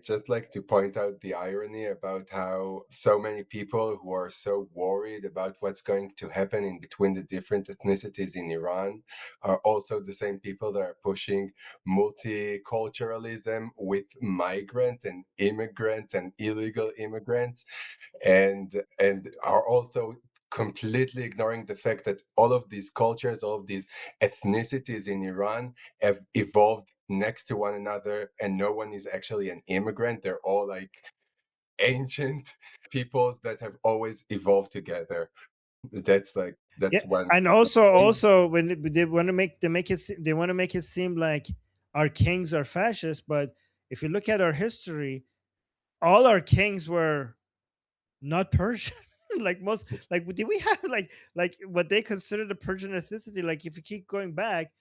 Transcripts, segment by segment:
just like to point out the irony about how so many people who are so worried about what's going to happen in between the different ethnicities in Iran are also the same people that are pushing multiculturalism with migrants and immigrants and illegal immigrants, and are also completely ignoring the fact that all of these cultures, all of these ethnicities in Iran have evolved next to one another, and no one is actually an immigrant. They're all like ancient peoples that have always evolved together. Yeah, That's one and thing. also when they want to they want to make it seem like our kings are fascists, but if you look at our history, all our kings were not Persian. Like most, like did we have like what they consider the Persian ethnicity? Like if you keep going back,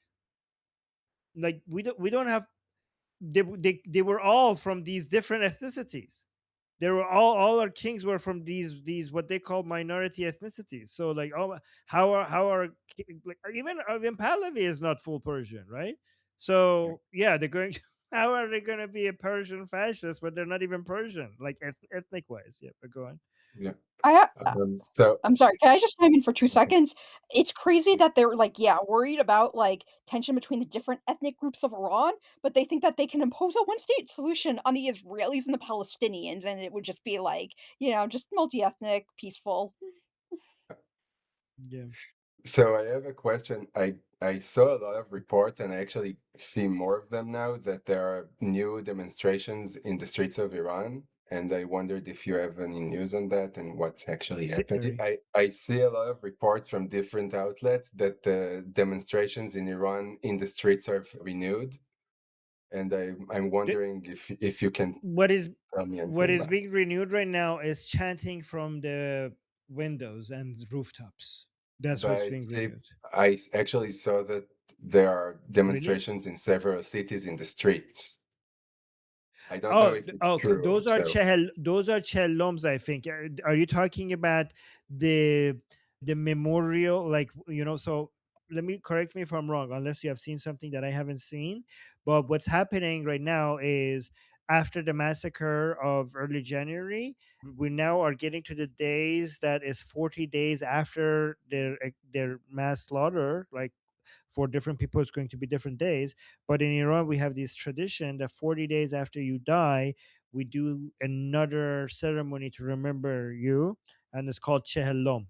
like we don't have they were all from these different ethnicities. They were all our kings were from these what they call minority ethnicities. So like, oh, like even Pahlavi is not full Persian, right? Yeah. So yeah, they're going. How are they going to be a Persian fascist, but they're not even Persian, like ethnic wise? Yeah, but go on. Yeah. I So I'm sorry, can I just chime in for 2 seconds? It's crazy that they're, like, yeah, worried about, like, tension between the different ethnic groups of Iran, but they think that they can impose a one-state solution on the Israelis and the Palestinians, and it would just be, like, just multi-ethnic, peaceful. Yeah. So I have a question. I saw a lot of reports, and I actually see more of them now, that there are new demonstrations in the streets of Iran, and I wondered if you have any news on that and what's actually happening. Sorry. I see a lot of reports from different outlets that the demonstrations in Iran in the streets are renewed, and I'm The- wondering if you can What is tell me what anything is about it. being renewed right now is chanting from the windows and rooftops. That's But what's being renewed. actually saw that there are Really? demonstrations in several cities in the streets. I don't know Oh, if it's okay. true. So Those are Cheheloms, I think. Are you talking about the the memorial? Like so let me correct me if I'm wrong, unless you have seen something that I haven't seen. But what's happening right now is after the massacre of early January, we now are getting to the days that is 40 days after their mass slaughter. Like for different people it's going to be different days, but in Iran we have this tradition that 40 days after you die we do another ceremony to remember you, and it's called Chehelom.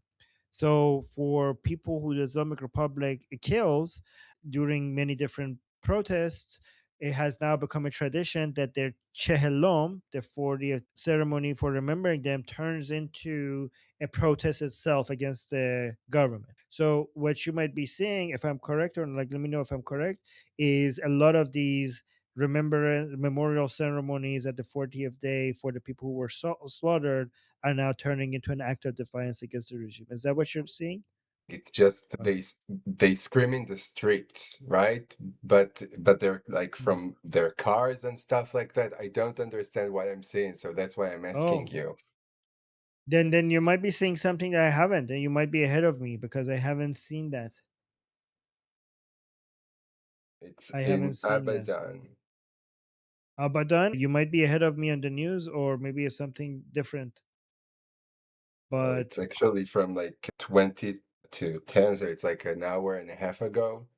So for people who the Islamic Republic kills during many different protests, it has now become a tradition that their Chehelom, the 40th ceremony for remembering them, turns into a protest itself against the government. So what you might be seeing, if I'm correct, or like let me know if I'm correct, is a lot of these remember memorial ceremonies at the 40th day for the people who were slaughtered are now turning into an act of defiance against the regime. Is that what you're seeing? it's just they scream in the streets, right? But they're like Mm. from their cars and stuff like that. I don't understand what I'm seeing, so that's why I'm asking Oh, you. then you might be seeing something that I haven't, and you might be ahead of me because I haven't seen that. It's I haven't in seen that. Abadan. Abadan, you might be ahead of me on the news, or maybe it's something different. Well, But it's actually from like 20 to 10, so it's like an hour and a half ago.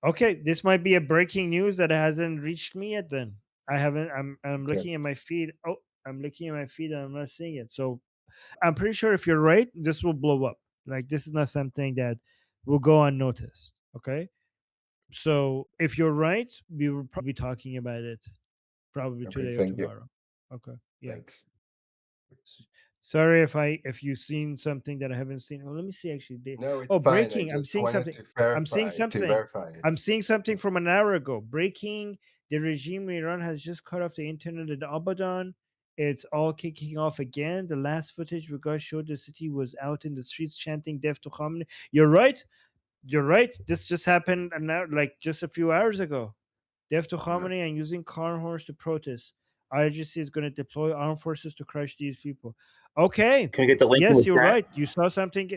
okay, this might be a breaking news that hasn't reached me yet. Then I haven't. I'm Okay. looking at my feed. Oh, I'm looking at my feed and I'm not seeing it. So I'm pretty sure if you're right, this will blow up. Like this is not something that will go unnoticed. Okay. So if you're right, we will probably be talking about it probably Okay, today or thank you. tomorrow. Okay. Yeah. Thanks. Sorry if you've seen something that I haven't seen. Oh, let me see actually. No, it's Oh, fine. I breaking. just wanted to I'm seeing verify something. I'm it. seeing something from an hour ago. Breaking. The regime in Iran has just cut off the internet in Abadan. It's all kicking off again. The last footage we got showed the city was out in the streets chanting death to Khamenei. You're right. You're right. This just happened an hour, like just a few hours ago. Death to Yeah. Khamenei and using car horns to protest. IRGC is going to deploy armed forces to crush these people. Okay. Can we get the link in Yes, the you're chat? right. You saw something.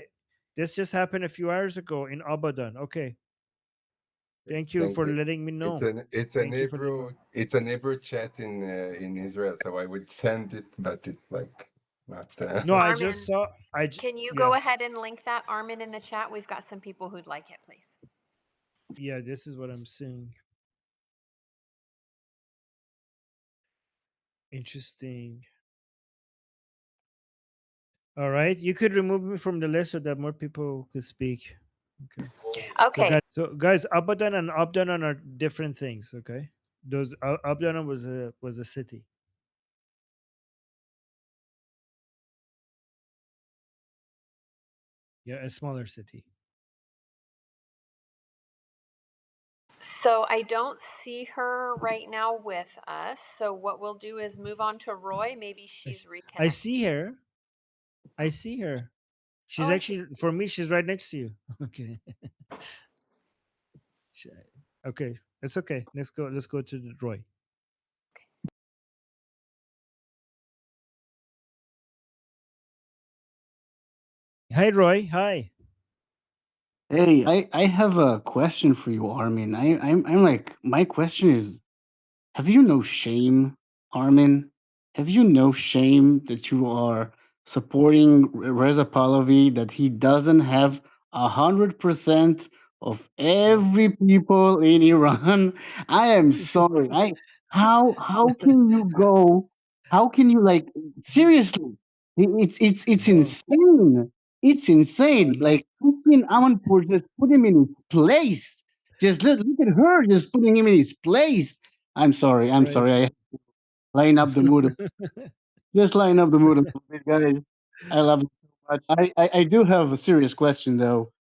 This just happened a few hours ago in Abadan. Okay. Thank you Thank for you. letting me know. Thank you for letting me know. It's an Hebrew chat in Israel, so I would send it, but it's like not. No, I just Armin, saw. can you Yeah, go ahead and link that, Armin, in the chat? We've got some people who'd like it, please. yeah. This is what I'm seeing. Interesting. All right, you could remove me from the list so that more people could speak. Okay. Okay. So guys, Abadan and Abdanan are different things. Okay. Those Abdanan was a city. Yeah, a smaller city. So I don't see her right now with us. So what we'll do is move on to Roy. Maybe she's I reconnected. see her. I see her. She's Oh, I see. actually for me. She's right next to you. Okay. Sh- Okay, it's okay. Let's go. Let's go to the Roy. Hi, Roy. Hi. Hey, I have a question for you, Armin. I'm like, my question is, have you no shame, Armin? Have you no shame that you are supporting Reza Pahlavi, that he doesn't have 100% of every people in Iran? I am sorry. How can you go? How can you like seriously? It's No. insane. It's insane. No. Like Hussein Amanpour, just put him in his place. Just look at her, just putting him in his place. I'm sorry. I'm Right. sorry. I line up the mood. Just line up the mood a little bit, guys. I love you so much. I do have a serious question though.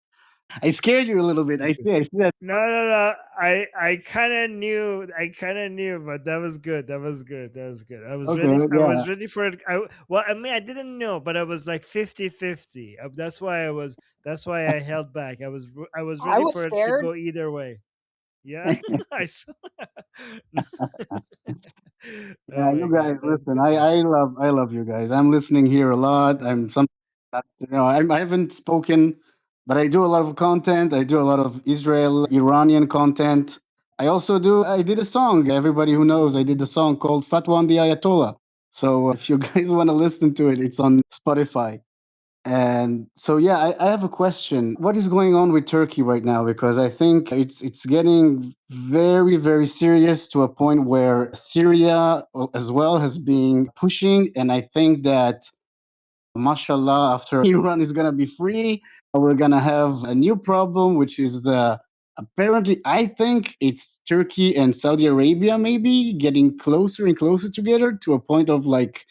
I scared you a little bit. I see that. No, no, no. I kind of knew. I kind of knew, but that was good. That was good. That was good. I was ready. Okay, I yeah. was ready for it. Well, I mean, I didn't know, but I was like 50-50. That's why I was. That's why I held back. I was I ready was for it to scared. go either way. Yeah, I saw. Yeah, Oh my you god, guys, that's listen. good to hear. I love you guys. I'm listening here a lot. I'm some, I haven't spoken, but I do a lot of content. I do a lot of Israel Iranian content. I also do. I did a song. Everybody who knows, I did a song called "Fatwa on the Ayatollah." So if you guys want to listen to it, it's on Spotify. And so, yeah, I have a question. What is going on with Turkey right now? Because I think it's getting very, very serious to a point where Syria as well has been pushing. And I think that, mashallah, after Iran is going to be free, we're going to have a new problem, which is apparently, I think it's Turkey and Saudi Arabia maybe getting closer and closer together to a point of like,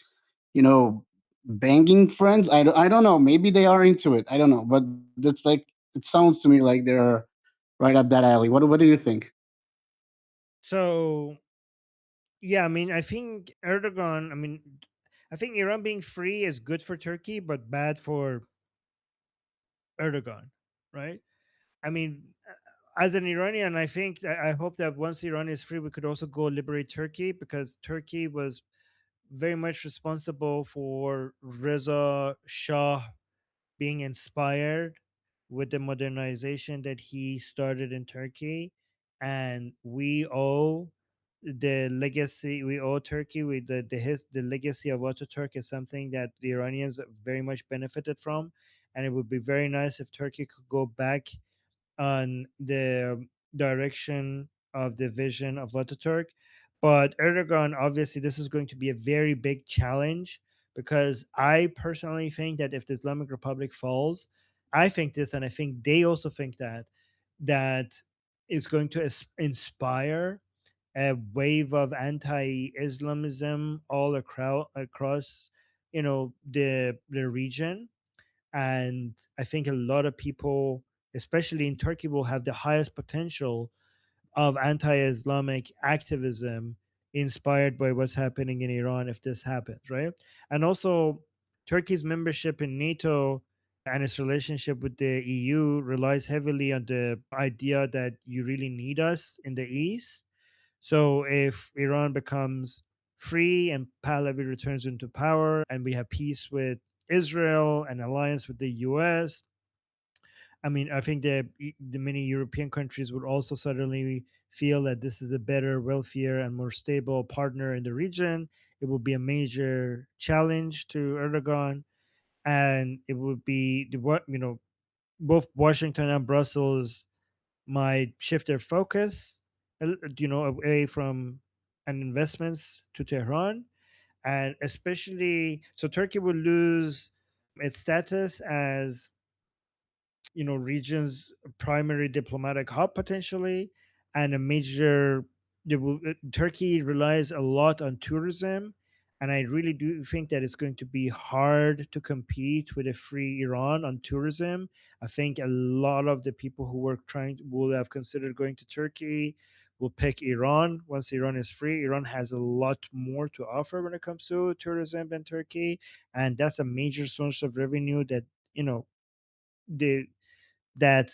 you know, banging friends. I don't know. Maybe they are into it. I don't know. But that's like, it sounds to me like they're right up that alley. What do you think? So yeah, I mean, I think Erdogan. I mean, I think Iran being free is good for Turkey, but bad for Erdogan, right? I mean, as an Iranian, I think I hope that once Iran is free, we could also go liberate Turkey because Turkey was very much responsible for Reza Shah being inspired with the modernization that he started in Turkey, and we owe the legacy. We owe Turkey with the legacy of Ataturk is something that the Iranians very much benefited from, and it would be very nice if Turkey could go back on the direction of the vision of Ataturk. But Erdogan, obviously, this is going to be a very big challenge because I personally think that if the Islamic Republic falls, I think this, and I think they also think that is going to inspire a wave of anti-Islamism all across, the region, and I think a lot of people, especially in Turkey, will have the highest potential of anti-Islamic activism inspired by what's happening in Iran if this happens, right? And also, Turkey's membership in NATO and its relationship with the EU relies heavily on the idea that you really need us in the East. So if Iran becomes free and Pahlavi returns into power and we have peace with Israel and alliance with the US, I mean, I think that the many European countries would also suddenly feel that this is a better, wealthier, and more stable partner in the region. It would be a major challenge to Erdogan, and it would be the what both Washington and Brussels might shift their focus, away from and investments to Tehran, and especially so Turkey will lose its status as region's primary diplomatic hub potentially, and a major. Turkey relies a lot on tourism, and I really do think that it's going to be hard to compete with a free Iran on tourism. I think a lot of the people who were trying will have considered going to Turkey will pick Iran once Iran is free. Iran has a lot more to offer when it comes to tourism than Turkey, and that's a major source of revenue that you know the that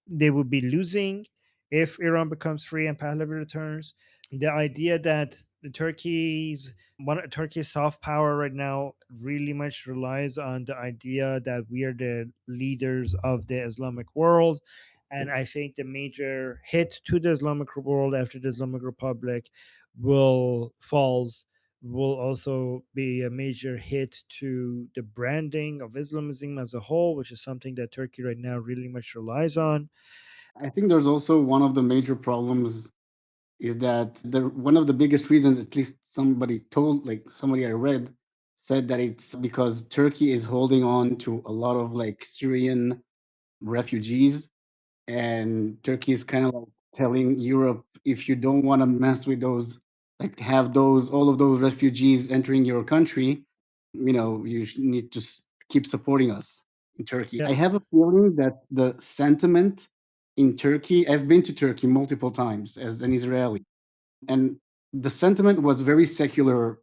they would be losing if Iran becomes free and Pahlavi returns. The idea that Turkey's soft power right now really much relies on the idea that we are the leaders of the Islamic world. And I think the major hit to the Islamic world after the Islamic Republic will also be a major hit to the branding of Islamism as a whole, which is something that Turkey right now really much relies on. I think there's also one of the major problems is that one of the biggest reasons, at least somebody I read said that it's because Turkey is holding on to a lot of like Syrian refugees, and Turkey is kind of like telling Europe, if you don't want to mess with those, like have those all of those refugees entering your country, you need to keep supporting us in Turkey. I Yeah, have a feeling that the sentiment in Turkey, I've been to Turkey multiple times as an Israeli, and the sentiment was very secular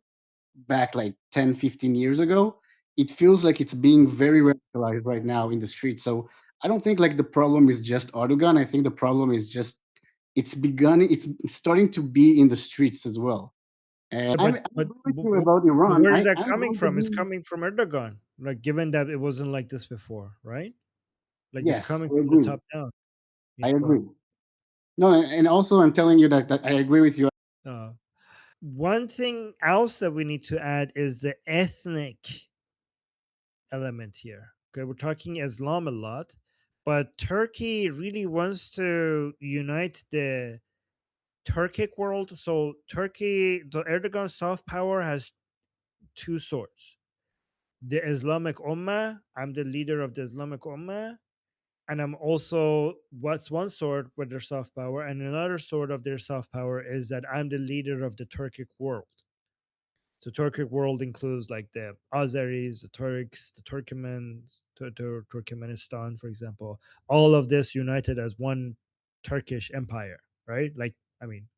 back like 10, 15 years ago. It feels like it's being very radicalized right now in the street. So I don't think like the problem is just Erdogan. I think the problem is just it's starting to be in the streets as well. And I agree with you about Iran. where is that I'm coming going to from? It's be, coming from Erdogan. Like, given that it wasn't like this before, right? Like, it's yes, coming I from the agree. top down. Yeah, I go ahead. agree. No, and also I'm telling you that I agree with you. Uh, One thing else that we need to add is the ethnic element here. Okay, we're talking Islam a lot, but Turkey really wants to unite the Turkic world. So the Erdogan soft power has two swords. The Islamic Ummah, I'm the leader of the Islamic Ummah, and I'm also what's one sword with their soft power, and another sword of their soft power is that I'm the leader of the Turkic world. So Turkic world includes like the Azeris, the Turks, the Turkmens, Turkmenistan, for example. All of this united as one Turkish empire, right? Like, I mean,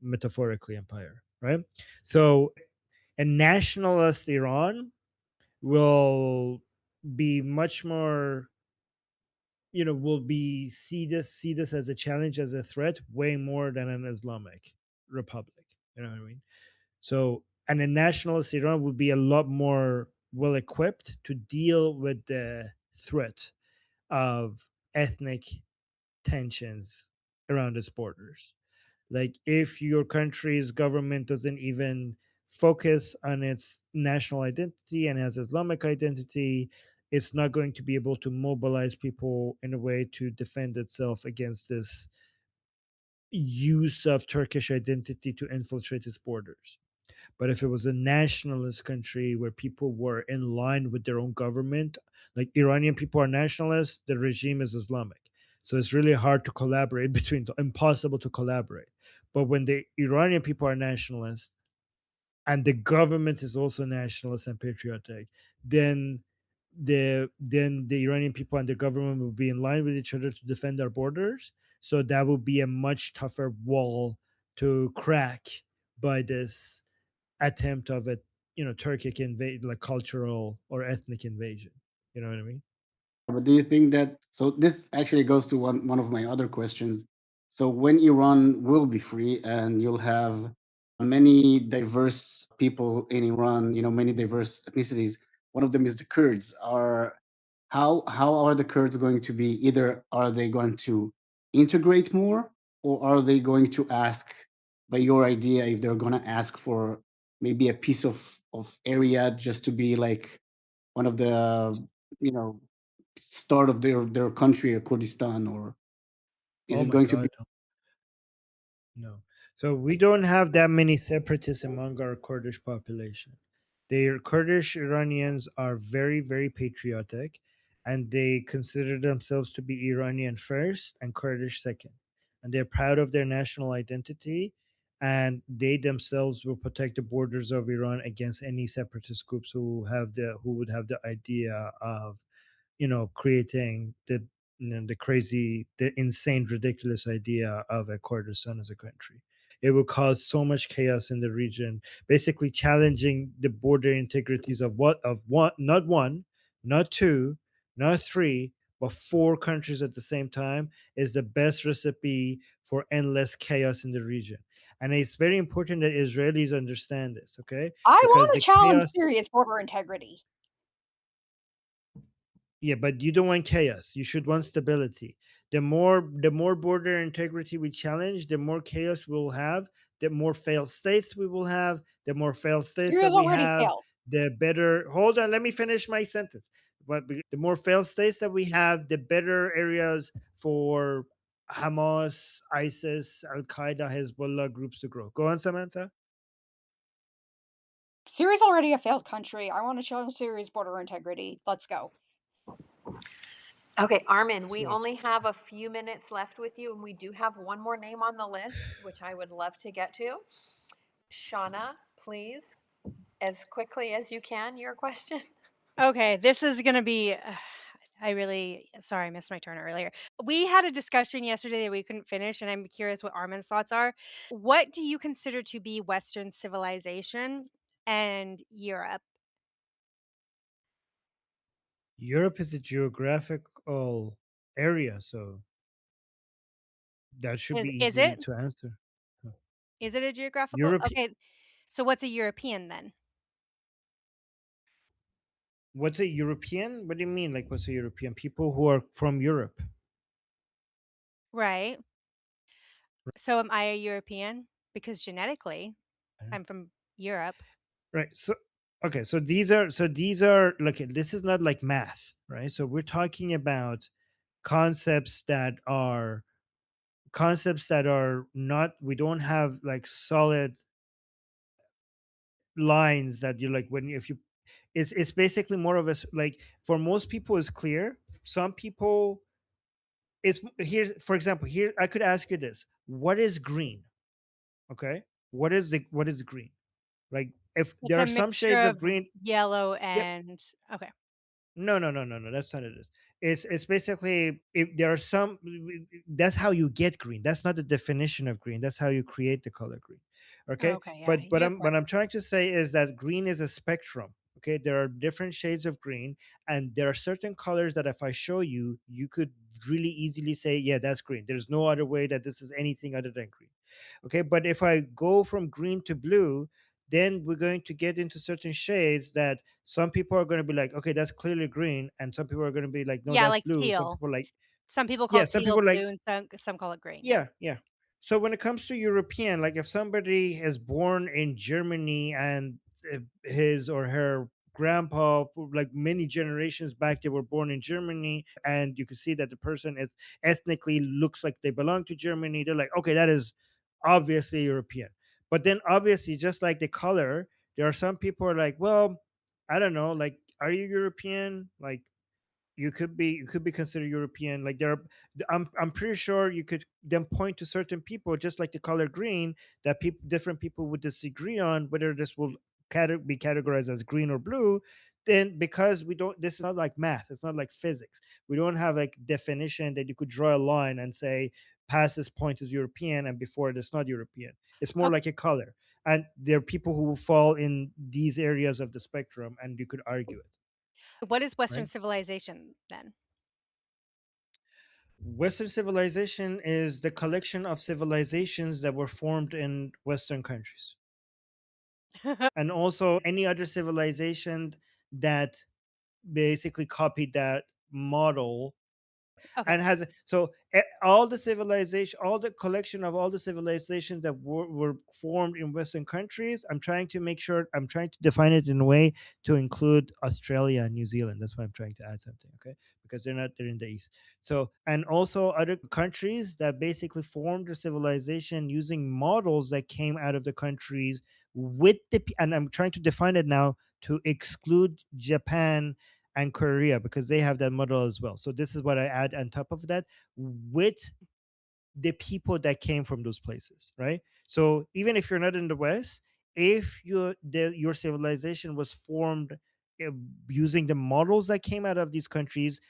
metaphorically empire, right? So a nationalist Iran will be much more, will be see this as a challenge, as a threat, way more than an Islamic republic. You know what I mean? So, and a nationalist Iran would be a lot more well equipped to deal with the threat of ethnic tensions around its borders. Like, if your country's government doesn't even focus on its national identity and has Islamic identity, it's not going to be able to mobilize people in a way to defend itself against this use of Turkish identity to infiltrate its borders. But if it was a nationalist country where people were in line with their own government, like Iranian people are nationalists, the regime is Islamic. So it's really hard to collaborate impossible to collaborate. But when the Iranian people are nationalists and the government is also nationalist and patriotic, then the Iranian people and the government will be in line with each other to defend our borders. So that will be a much tougher wall to crack by this attempt of a Turkic invade, like cultural or ethnic invasion. You know what I mean? But do you think that, so this actually goes to one of my other questions. So when Iran will be free and you'll have many diverse people in Iran, many diverse ethnicities, one of them is the Kurds. Are how are the Kurds going to be? Either are they going to integrate more, or are they going to ask, by your idea, if they're going to ask for maybe a piece of area just to be like one of the, you know, start of their country, Kurdistan, or is Oh it my going to be? God, no. So we don't have that many separatists among our Kurdish population. The Kurdish Iranians are very, very patriotic, and they consider themselves to be Iranian first and Kurdish second. And they're proud of their national identity, and they themselves will protect the borders of Iran against any separatist groups who would have the idea of, creating the crazy, the insane, ridiculous idea of a Kurdistan as a country. It will cause so much chaos in the region, basically challenging the border integrities of one, not one, not two, not three, but four countries at the same time is the best recipe for endless chaos in the region. And it's very important that Israelis understand this, okay? I Because want the to challenge chaos. Syria's border integrity. Yeah, but you don't want chaos. You should want stability. The more border integrity we challenge, the more chaos we'll have, the more failed states we will have, the more failed states that Syria's we already have, failed. the better. Hold on, let me finish my sentence. But the more failed states that we have, the better areas for Hamas, ISIS, Al Qaeda, Hezbollah groups to grow. Go on, Samantha. Syria's already a failed country. I want to challenge Syria's border integrity. Let's go. Okay, Armin, we So only have a few minutes left with you, and we do have one more name on the list, which I would love to get to. Shauna, please, as quickly as you can, your question. Okay, this is gonna be I really sorry, I missed my turn earlier. We had a discussion yesterday that we couldn't finish, and I'm curious what Armin's thoughts are. What do you consider to be Western civilization and Europe? Europe is a geographical area, so that should be Is easy it? to answer. Is it a geographical? Europe. Okay, so what's a European then? What's a European? What do you mean? Like, what's a European? People who are from Europe. Right. So am I a European? Because genetically, Right. I'm from Europe. Right. So, okay. So these are like, this is not like math, right? So we're talking about concepts that are not. We don't have like solid lines that you like when if you. It's basically more of a like for most people is clear. Some people is here. For example, here I could ask you this: what is green? Okay, what is green? Like if It's there a are some mixture shades of of green. yellow Yep. and okay. No, no, no, no, no. That's not it. Is. It's basically if there are some. That's how you get green. That's not the definition of green. That's how you create the color green. Okay, Okay, yeah, but your what point. I'm trying to say is that green is a spectrum. Okay, there are different shades of green, and there are certain colors that if I show you, you could really easily say, yeah, that's green. There's no other way that this is anything other than green. Okay, but if I go from green to blue, then we're going to get into certain shades that some people are going to be like, okay, that's clearly green, and some people are going to be like, no, Yeah, that's like blue. Some teal. people are like, Some people call yeah, it some teal people are like, blue and some call it green, yeah. yeah, yeah. So when it comes to European, like if somebody is born in Germany and his or her grandpa, like many generations back, they were born in Germany, and you can see that the person is ethnically looks like they belong to Germany. They're like, okay, that is obviously European. But then obviously, just like the color, there are some people are like, well, I don't know, like, are you European? Like you could be considered European. Like I'm pretty sure you could then point to certain people, just like the color green, that different people would disagree on whether this will be categorized as green or blue. Then because we don't, this is not like math. It's not like physics. We don't have like definition that you could draw a line and say past this point is European and before it is not European. It's more Oh, like a color. And there are people who fall in these areas of the spectrum, and you could argue it, what is Western right? civilization then? Western civilization is the collection of civilizations that were formed in Western countries, and also any other civilization that basically copied model Okay. and has so all the civilization, all the collection of all the civilizations that were formed in Western countries. I'm trying to define it in a way to include Australia and New Zealand. That's why I'm trying to add something, okay? Because they're in the east. So, and also other countries that basically formed their civilization using models that came out of the countries with and I'm trying to define it now to exclude Japan and Korea because they have that model as well. So this is what I add on top of that with the people that came from those places, right? So even if you're not in the West, if your civilization was formed uh, using the models that came out of these countries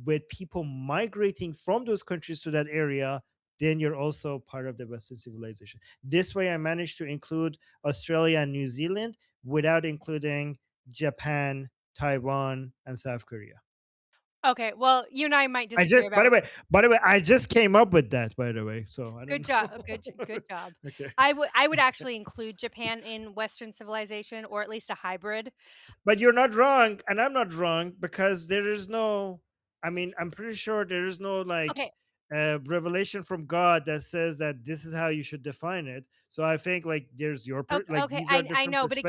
with people migrating from those countries to that area, then you're also part of the Western civilization. This way I managed to include Australia and New Zealand without including Japan, Taiwan, and South Korea. Okay. Well, you and I might I disagree just, about. by the way, I just came up with that. By the way, so I Good don't job. know. Good job. Okay, I would actually include Japan in Western civilization, or at least a hybrid. but you're not wrong, and I'm not wrong because there is no. I mean, I'm pretty sure there is no like Okay. revelation from God that says that this is how you should define it. So I think like there's Okay. like Okay. these are I different know, but perspectives.